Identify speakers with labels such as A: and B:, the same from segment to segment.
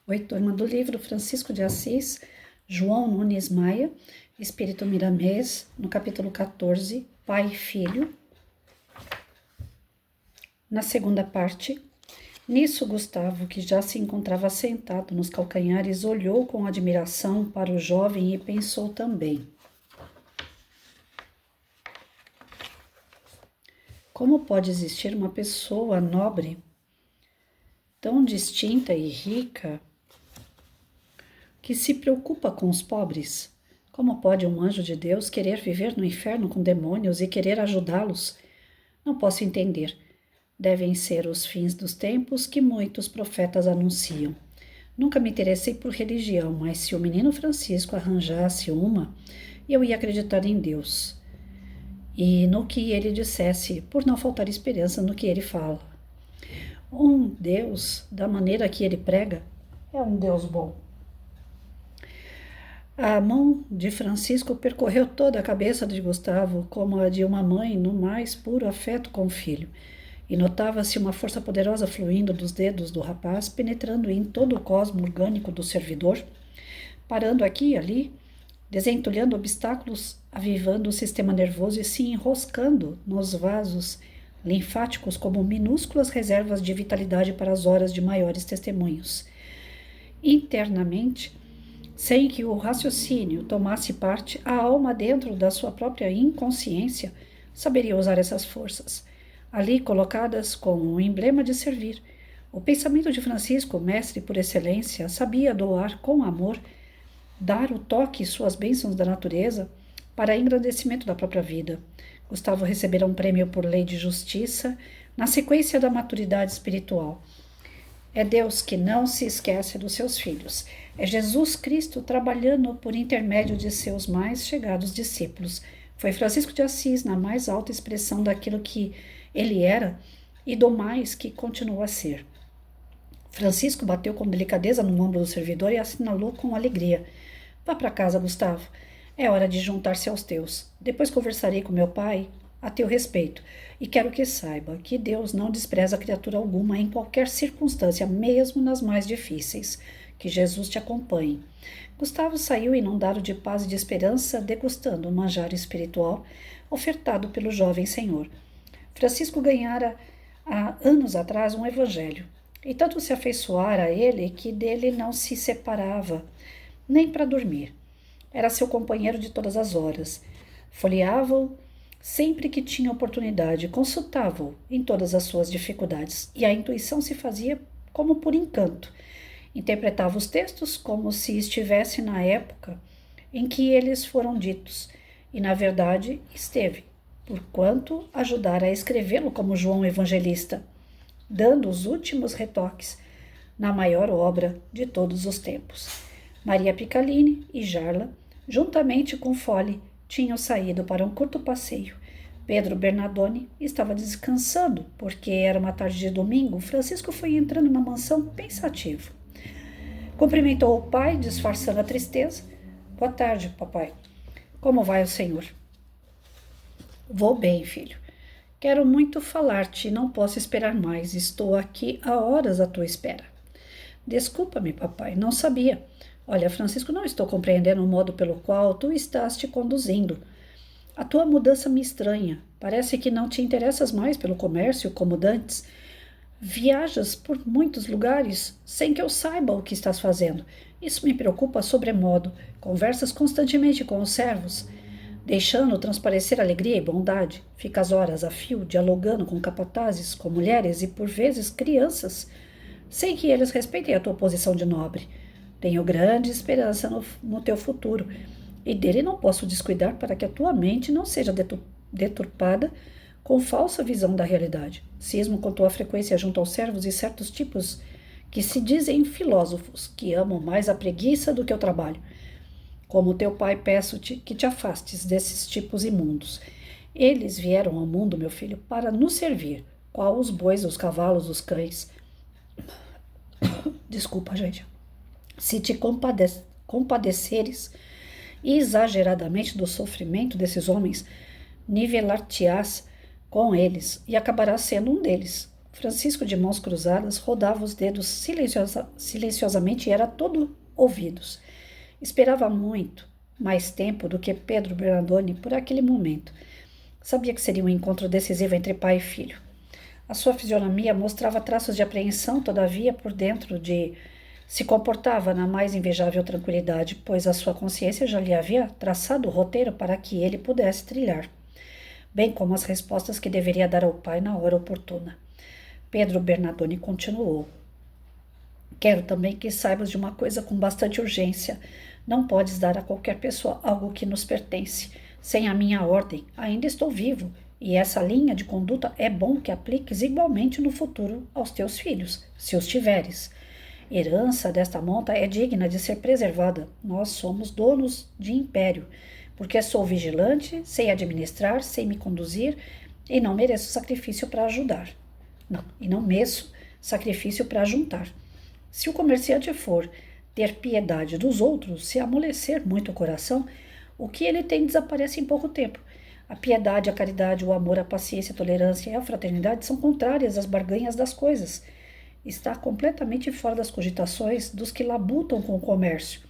A: Oi, turma do livro Francisco de Assis, João Nunes Maia, Espírito Miramês, no capítulo 14, Pai e Filho. Na segunda parte, nisso Gustavo, que já se encontrava sentado nos calcanhares, olhou com admiração para o jovem e pensou também: como pode existir uma pessoa nobre, tão distinta e rica, que se preocupa com os pobres? Como pode um anjo de Deus querer viver no inferno com demônios e querer ajudá-los? Não posso entender. Devem ser os fins dos tempos que muitos profetas anunciam. Nunca me interessei por religião, mas se o menino Francisco arranjasse uma, eu ia acreditar em Deus e no que ele dissesse, por não faltar esperança no que ele fala. Um Deus, da maneira que ele prega, é um Deus bom. A mão de Francisco percorreu toda a cabeça de Gustavo, como a de uma mãe no mais puro afeto com o filho, e notava-se uma força poderosa fluindo dos dedos do rapaz, penetrando em todo o cosmo orgânico do servidor, parando aqui e ali, desentulhando obstáculos, avivando o sistema nervoso e se enroscando nos vasos linfáticos como minúsculas reservas de vitalidade para as horas de maiores testemunhos. Internamente, sem que o raciocínio tomasse parte, a alma, dentro da sua própria inconsciência, saberia usar essas forças, ali colocadas como um emblema de servir. O pensamento de Francisco, mestre por excelência, sabia doar com amor, dar o toque e suas bênçãos da natureza para engrandecimento da própria vida. Gustavo recebera um prêmio por lei de justiça na sequência da maturidade espiritual. É Deus que não se esquece dos seus filhos. É Jesus Cristo trabalhando por intermédio de seus mais chegados discípulos. Foi Francisco de Assis na mais alta expressão daquilo que ele era e do mais que continua a ser. Francisco bateu com delicadeza no ombro do servidor e assinalou com alegria: vá para casa, Gustavo. É hora de juntar-se aos teus. Depois conversarei com meu pai a teu respeito, e quero que saiba que Deus não despreza criatura alguma em qualquer circunstância, mesmo nas mais difíceis. Que Jesus te acompanhe. Gustavo saiu inundado de paz e de esperança, degustando o manjar espiritual ofertado pelo jovem senhor. Francisco ganhara há anos atrás um evangelho, e tanto se afeiçoara a ele que dele não se separava, nem para dormir. Era seu companheiro de todas as horas. Folheava-o sempre que tinha oportunidade, consultava-o em todas as suas dificuldades, e a intuição se fazia como por encanto. Interpretava os textos como se estivesse na época em que eles foram ditos, e na verdade esteve, porquanto ajudara a escrevê-lo como João Evangelista, dando os últimos retoques na maior obra de todos os tempos. Maria Picalini e Jarla, juntamente com Fole, tinham saído para um curto passeio. Pedro Bernardoni estava descansando, porque era uma tarde de domingo. Francisco foi entrando na mansão pensativo. Cumprimentou o pai, disfarçando a tristeza. Boa tarde, papai. Como vai o senhor? Vou bem, filho. Quero muito falar-te e não posso esperar mais. Estou aqui há horas à tua espera. Desculpa-me, papai, não sabia. Olha, Francisco, não estou compreendendo o modo pelo qual tu estás te conduzindo. A tua mudança me estranha. Parece que não te interessas mais pelo comércio como dantes. Viajas por muitos lugares sem que eu saiba o que estás fazendo. Isso me preocupa sobremodo. Conversas constantemente com os servos, deixando transparecer alegria e bondade. Ficas horas a fio dialogando com capatazes, com mulheres e, por vezes, crianças. Sei que eles respeitem a tua posição de nobre. Tenho grande esperança no teu futuro, e dele não posso descuidar para que a tua mente não seja deturpada com falsa visão da realidade. Cismo com tua frequência junto aos servos e certos tipos que se dizem filósofos, que amam mais a preguiça do que o trabalho. Como teu pai, peço-te que te afastes desses tipos imundos. Eles vieram ao mundo, meu filho, para nos servir, qual os bois, os cavalos, os cães. Desculpa, gente. Se te compadeceres exageradamente do sofrimento desses homens, nivelar-te-ás com eles e acabarás sendo um deles. Francisco, de mãos cruzadas, rodava os dedos silenciosamente e era todo ouvidos. Esperava muito mais tempo do que Pedro Bernardoni por aquele momento. Sabia que seria um encontro decisivo entre pai e filho. A sua fisionomia mostrava traços de apreensão, todavia, por dentro se comportava na mais invejável tranquilidade, pois a sua consciência já lhe havia traçado o roteiro para que ele pudesse trilhar, bem como as respostas que deveria dar ao pai na hora oportuna. Pedro Bernardoni continuou. Quero também que saibas de uma coisa com bastante urgência. Não podes dar a qualquer pessoa algo que nos pertence. Sem a minha ordem, ainda estou vivo, e essa linha de conduta é bom que apliques igualmente no futuro aos teus filhos, se os tiveres. Herança desta monta é digna de ser preservada. Nós somos donos de império, porque sou vigilante, sei administrar, sei me conduzir, e não mereço sacrifício para ajudar. Não meço sacrifício para juntar. Se o comerciante for ter piedade dos outros, se amolecer muito o coração, o que ele tem desaparece em pouco tempo. A piedade, a caridade, o amor, a paciência, a tolerância e a fraternidade são contrárias às barganhas das coisas. Está completamente fora das cogitações dos que labutam com o comércio.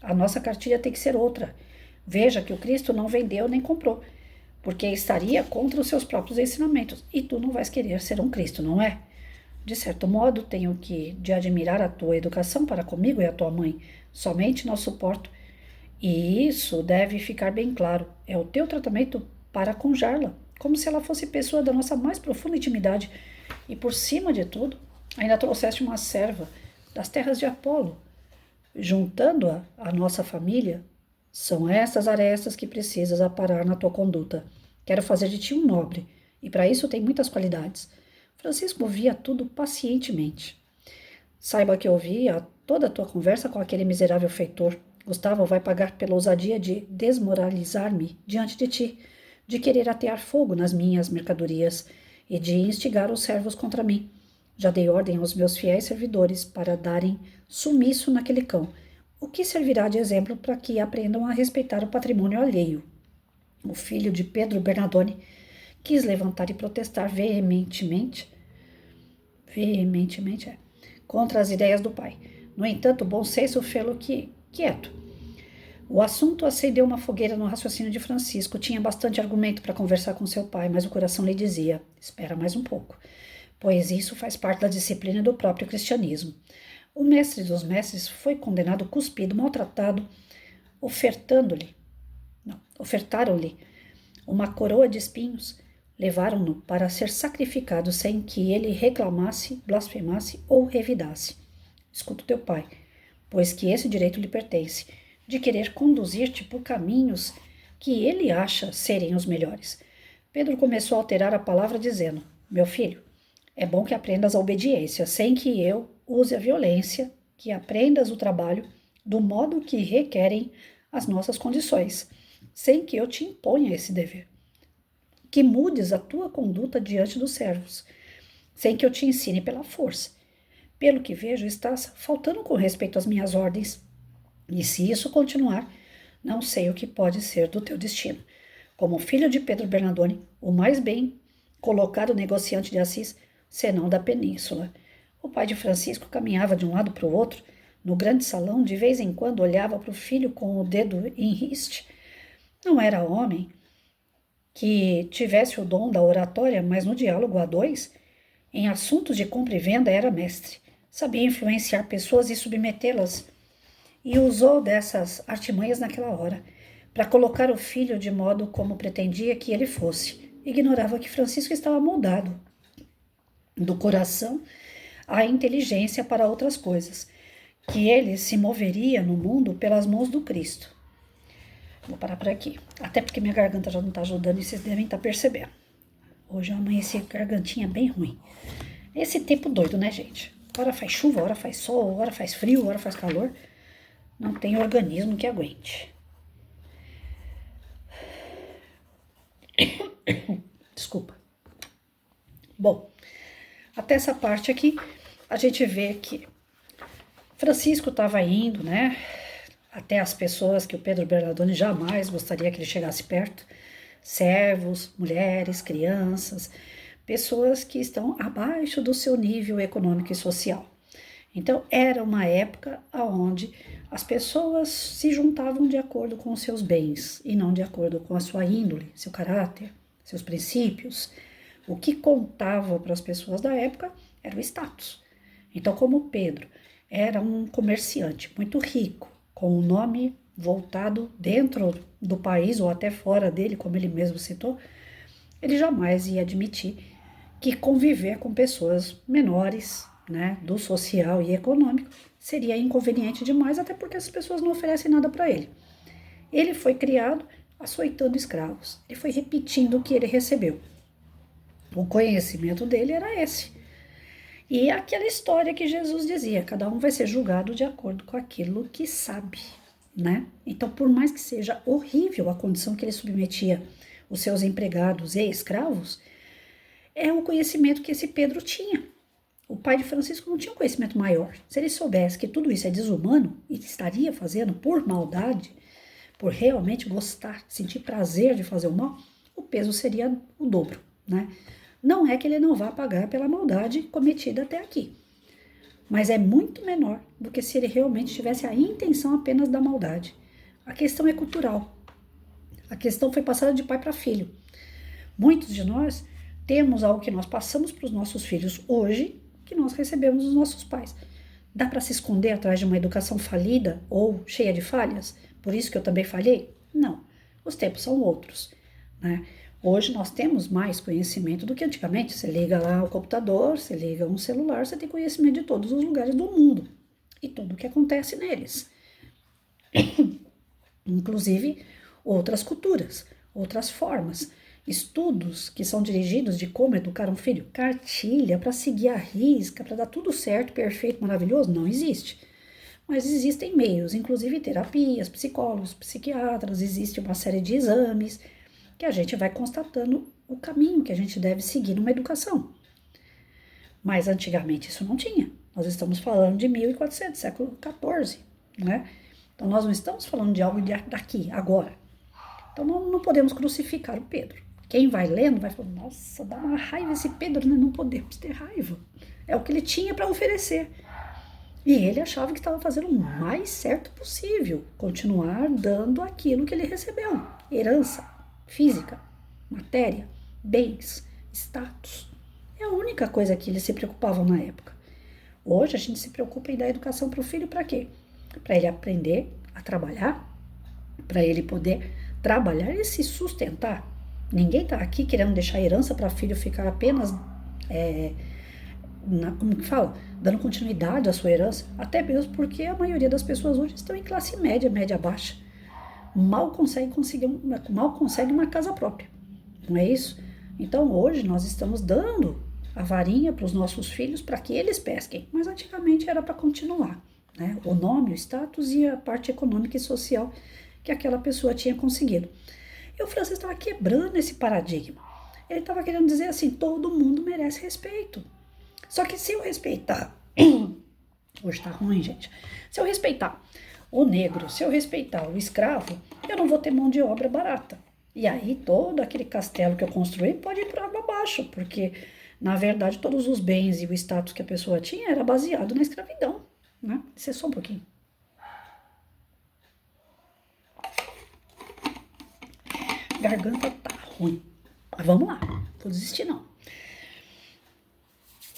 A: A nossa cartilha tem que ser outra. Veja que o Cristo não vendeu nem comprou, porque estaria contra os seus próprios ensinamentos. E tu não vais querer ser um Cristo, não é? De certo modo, tenho de admirar a tua educação para comigo e a tua mãe. Somente não suporto. E isso deve ficar bem claro. É o teu tratamento para com Jarla, como se ela fosse pessoa da nossa mais profunda intimidade. E por cima de tudo, ainda trouxeste uma serva das terras de Apolo. Juntando-a à nossa família, são essas arestas que precisas aparar na tua conduta. Quero fazer de ti um nobre, e para isso tem muitas qualidades. Francisco ouvia tudo pacientemente. Saiba que ouvia toda a tua conversa com aquele miserável feitor. Gustavo vai pagar pela ousadia de desmoralizar-me diante de ti, de querer atear fogo nas minhas mercadorias e de instigar os servos contra mim. Já dei ordem aos meus fiéis servidores para darem sumiço naquele cão, o que servirá de exemplo para que aprendam a respeitar o patrimônio alheio. O filho de Pedro Bernardoni quis levantar e protestar veementemente contra as ideias do pai. No entanto, o bom senso fê-lo quieto. O assunto acendeu uma fogueira no raciocínio de Francisco. Tinha bastante argumento para conversar com seu pai, mas o coração lhe dizia: espera mais um pouco, pois isso faz parte da disciplina do próprio cristianismo. O mestre dos mestres foi condenado, cuspido, maltratado, ofertaram-lhe uma coroa de espinhos. Levaram-no para ser sacrificado sem que ele reclamasse, blasfemasse ou revidasse. Escuta o teu pai, pois que esse direito lhe pertence, de querer conduzir-te por caminhos que ele acha serem os melhores. Pedro começou a alterar a palavra, dizendo: meu filho, é bom que aprendas a obediência, sem que eu use a violência, que aprendas o trabalho do modo que requerem as nossas condições, sem que eu te imponha esse dever. Que mudes a tua conduta diante dos servos, sem que eu te ensine pela força. Pelo que vejo, estás faltando com respeito às minhas ordens, e se isso continuar, não sei o que pode ser do teu destino. Como filho de Pedro Bernardoni, o mais bem colocado negociante de Assis, senão da península. O pai de Francisco caminhava de um lado para o outro, no grande salão, de vez em quando olhava para o filho com o dedo em riste. Não era homem que tivesse o dom da oratória, mas no diálogo a dois, em assuntos de compra e venda, era mestre. Sabia influenciar pessoas e submetê-las, e usou dessas artimanhas naquela hora, para colocar o filho de modo como pretendia que ele fosse. Ignorava que Francisco estava moldado do coração à inteligência para outras coisas, que ele se moveria no mundo pelas mãos do Cristo. Vou parar por aqui, até porque minha garganta já não está ajudando e vocês devem estar percebendo. Hoje eu amanheci gargantinha bem ruim. Esse tempo doido, né, gente? Hora faz chuva, hora faz sol, hora faz frio, hora faz calor. Não tem organismo que aguente. Desculpa. Bom, até essa parte aqui, a gente vê que Francisco estava indo, né, até as pessoas que o Pedro Bernardoni jamais gostaria que ele chegasse perto, servos, mulheres, crianças, pessoas que estão abaixo do seu nível econômico e social. Então, era uma época onde as pessoas se juntavam de acordo com os seus bens e não de acordo com a sua índole, seu caráter, seus princípios. O que contava para as pessoas da época era o status. Então, como Pedro era um comerciante muito rico, com o nome voltado dentro do país ou até fora dele, como ele mesmo citou, ele jamais ia admitir que conviver com pessoas menores, né, do social e econômico, seria inconveniente demais, até porque essas pessoas não oferecem nada para ele. Ele foi criado açoitando escravos, ele foi repetindo o que ele recebeu. O conhecimento dele era esse. E aquela história que Jesus dizia, cada um vai ser julgado de acordo com aquilo que sabe, né? Então, por mais que seja horrível a condição que ele submetia os seus empregados e escravos, é o conhecimento que esse Pedro tinha. O pai de Francisco não tinha um conhecimento maior. Se ele soubesse que tudo isso é desumano e estaria fazendo por maldade, por realmente gostar, sentir prazer de fazer o mal, o peso seria o dobro, né? Não é que ele não vá pagar pela maldade cometida até aqui, mas é muito menor do que se ele realmente tivesse a intenção apenas da maldade. A questão é cultural. A questão foi passada de pai para filho. Muitos de nós temos algo que nós passamos para os nossos filhos hoje, que nós recebemos dos nossos pais. Dá para se esconder atrás de uma educação falida ou cheia de falhas? Por isso que eu também falhei? Não. Os tempos são outros, né? Hoje nós temos mais conhecimento do que antigamente. Você liga lá o computador, você liga um celular, você tem conhecimento de todos os lugares do mundo e tudo o que acontece neles. Inclusive outras culturas, outras formas. Estudos que são dirigidos de como educar um filho, cartilha para seguir a risca, para dar tudo certo, perfeito, maravilhoso, não existe. Mas existem meios, inclusive terapias, psicólogos, psiquiatras, existe uma série de exames que a gente vai constatando o caminho que a gente deve seguir numa educação. Mas antigamente isso não tinha. Nós estamos falando de 1400, século XIV, né? Então nós não estamos falando de algo daqui, agora. Então não podemos crucificar o Pedro. Quem vai lendo vai falar, nossa, dá uma raiva esse Pedro, né? Não podemos ter raiva. É o que ele tinha para oferecer. E ele achava que estava fazendo o mais certo possível, continuar dando aquilo que ele recebeu. Herança, física, matéria, bens, status. É a única coisa que eles se preocupavam na época. Hoje a gente se preocupa em dar educação para o filho para quê? Para ele aprender a trabalhar, para ele poder trabalhar e se sustentar. Ninguém está aqui querendo deixar herança para filho ficar apenas, como que fala? Dando continuidade à sua herança, até mesmo porque a maioria das pessoas hoje estão em classe média, média baixa. Mal consegue uma casa própria, não é isso? Então hoje nós estamos dando a varinha para os nossos filhos para que eles pesquem, mas antigamente era para continuar, né? O nome, o status e a parte econômica e social que aquela pessoa tinha conseguido. E o Francisco estava quebrando esse paradigma. Ele estava querendo dizer assim, todo mundo merece respeito. Só que se eu respeitar, hoje tá ruim, gente, se eu respeitar o negro, se eu respeitar o escravo, eu não vou ter mão de obra barata. E aí todo aquele castelo que eu construí pode ir para água abaixo, porque na verdade todos os bens e o status que a pessoa tinha era baseado na escravidão, né? Isso é só um pouquinho. Garganta tá ruim. Mas vamos lá, não vou desistir não.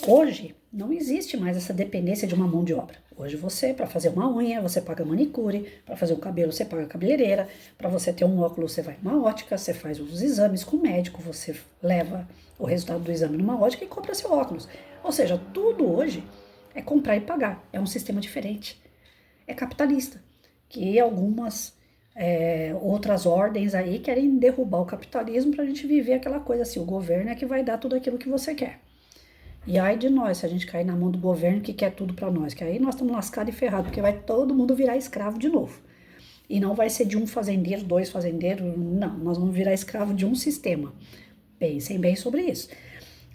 A: Hoje não existe mais essa dependência de uma mão de obra. Hoje você, para fazer uma unha, você paga manicure, para fazer o cabelo você paga cabeleireira, para você ter um óculos você vai numa ótica, você faz os exames com o médico, você leva o resultado do exame numa ótica e compra seu óculos. Ou seja, tudo hoje é comprar e pagar, é um sistema diferente. É capitalista, que algumas outras ordens aí querem derrubar o capitalismo para a gente viver aquela coisa assim, o governo é que vai dar tudo aquilo que você quer. E ai de nós, se a gente cair na mão do governo que quer tudo para nós, que aí nós estamos lascados e ferrados, porque vai todo mundo virar escravo de novo. E não vai ser de um fazendeiro, dois fazendeiros, não, nós vamos virar escravo de um sistema. Pensem bem sobre isso.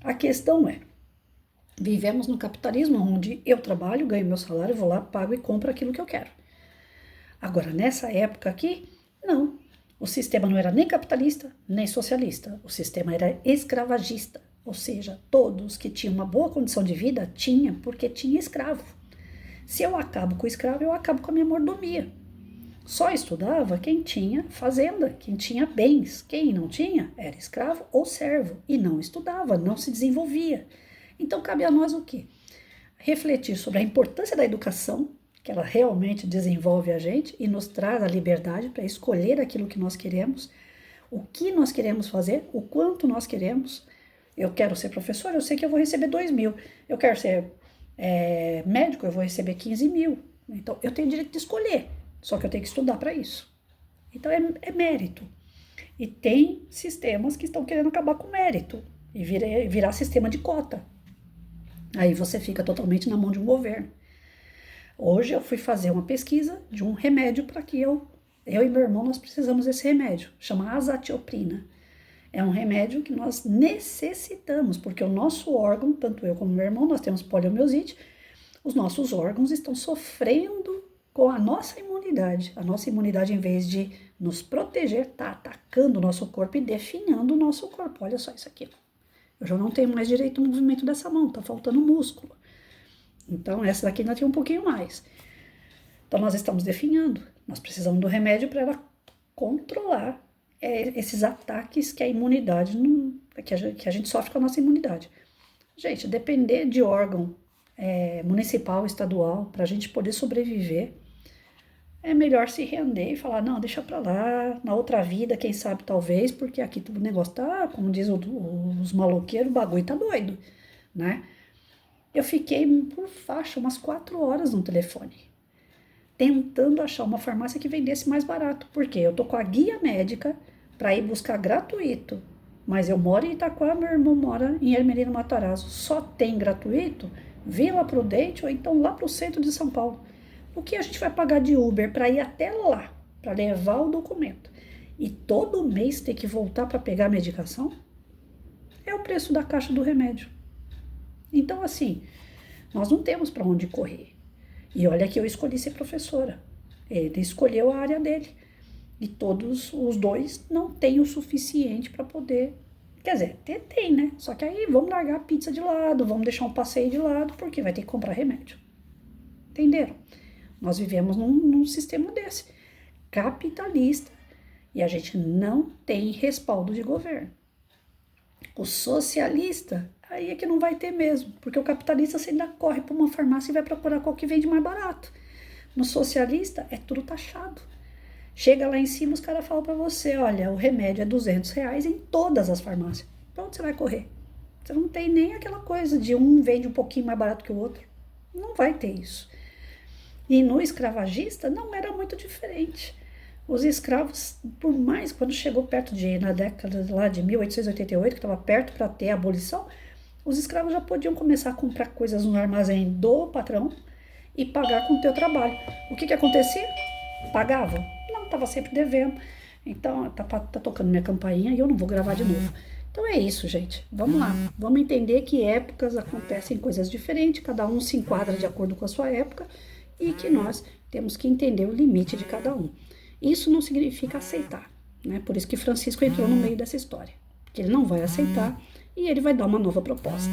A: A questão é, vivemos no capitalismo onde eu trabalho, ganho meu salário, vou lá, pago e compro aquilo que eu quero. Agora, nessa época aqui, não. O sistema não era nem capitalista, nem socialista. O sistema era escravagista. Ou seja, todos que tinham uma boa condição de vida, tinha porque tinha escravo. Se eu acabo com o escravo, eu acabo com a minha mordomia. Só estudava quem tinha fazenda, quem tinha bens. Quem não tinha era escravo ou servo e não estudava, não se desenvolvia. Então cabe a nós o quê? Refletir sobre a importância da educação, que ela realmente desenvolve a gente e nos traz a liberdade para escolher aquilo que nós queremos, o que nós queremos fazer, o quanto nós queremos. Eu quero ser professor, eu sei que eu vou receber 2.000. Eu quero ser médico, eu vou receber 15.000. Então eu tenho direito de escolher. Só que eu tenho que estudar para isso. Então é mérito. E tem sistemas que estão querendo acabar com mérito e virar sistema de cota. Aí você fica totalmente na mão de um governo. Hoje eu fui fazer uma pesquisa de um remédio para que eu e meu irmão, nós precisamos desse remédio. Chama azatioprina. É um remédio que nós necessitamos, porque o nosso órgão, tanto eu como meu irmão, nós temos poliomielite, os nossos órgãos estão sofrendo com a nossa imunidade. A nossa imunidade, em vez de nos proteger, está atacando o nosso corpo e definhando o nosso corpo. Olha só isso aqui. Eu já não tenho mais direito no movimento dessa mão, está faltando músculo. Então, essa daqui ainda tem um pouquinho mais. Então, nós estamos definhando. Nós precisamos do remédio para ela controlar esses ataques que a imunidade, que a gente sofre com a nossa imunidade. Gente, depender de órgão municipal, estadual, para a gente poder sobreviver, é melhor se render e falar, não, deixa pra lá, na outra vida, quem sabe, talvez, porque aqui o negócio tá, como diz os maloqueiros, o bagulho tá doido, né? Eu fiquei por faixa umas 4 horas no telefone, tentando achar uma farmácia que vendesse mais barato, porque eu tô com a guia médica para ir buscar gratuito, mas eu moro em Itaquá, meu irmão mora em Ermelino Matarazzo, só tem gratuito Vila Prudente ou então lá pro centro de São Paulo. O que a gente vai pagar de Uber para ir até lá, para levar o documento? E todo mês ter que voltar para pegar a medicação? É o preço da caixa do remédio. Então, assim, nós não temos para onde correr. E olha que eu escolhi ser professora. Ele escolheu a área dele. E todos os dois não têm o suficiente para poder... Quer dizer, tem, né? Só que aí vamos largar a pizza de lado, vamos deixar um passeio de lado, porque vai ter que comprar remédio. Entenderam? Nós vivemos num sistema desse, capitalista, e a gente não tem respaldo de governo. O socialista, aí é que não vai ter mesmo, porque o capitalista você ainda corre para uma farmácia e vai procurar qual que vende mais barato. No socialista, é tudo taxado. Chega lá em cima, os caras falam para você, olha, o remédio é R$200 em todas as farmácias. Pra onde você vai correr? Você não tem nem aquela coisa de um vende um pouquinho mais barato que o outro. Não vai ter isso. E no escravagista não era muito diferente. Os escravos, por mais, quando chegou perto na década lá de 1888, que estava perto para ter a abolição, os escravos já podiam começar a comprar coisas no armazém do patrão e pagar com o teu trabalho. O que acontecia? Pagavam? Não, estava sempre devendo. Então, tá tocando minha campainha e eu não vou gravar de novo. Então é isso, gente. Vamos lá. Vamos entender que épocas acontecem coisas diferentes, cada um se enquadra de acordo com a sua época, e que nós temos que entender o limite de cada um. Isso não significa aceitar, né? Por isso que Francisco entrou no meio dessa história, porque ele não vai aceitar e ele vai dar uma nova proposta.